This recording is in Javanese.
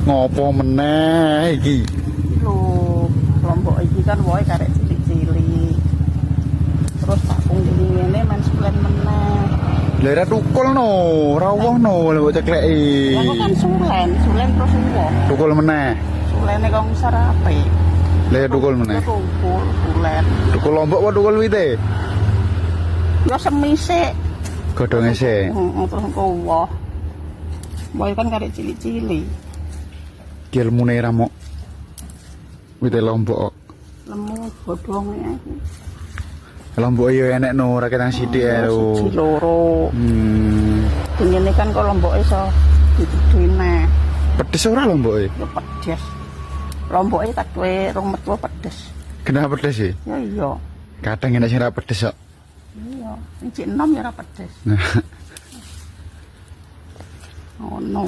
ngopo meneh iki? Lho, kelompok iki kan wae karek cilik-cilik. Terus tak pungkiri ngene men sulen meneh. Lha ra tukul no, ora wono lho mbok cekleki. Ya kok kan sulen terus uwo. Tukul meneh. Sulene kok sarape. Lha ya tukul meneh. Tukul sulen. Tukul lombok apa tukul wite? Ya semisik. Godhonge sik. Terus engko uwo. Wae kan karek cilik-cilik. Ki ilmune ra mok. Wite lombok. Lemu godhonge aku. Lombok yo enek no, ora ketang sithik ae lho. Siji loro. Dene kan kok lomboke iso didene. Pedes ora lomboke? Ya pedes. Lomboke tak kowe rong metu pedes. Kenapa pedes sih? Ya iya. Kadang enek sing ra pedes kok. Iya, sing 6 ya ora pedes. Oh no.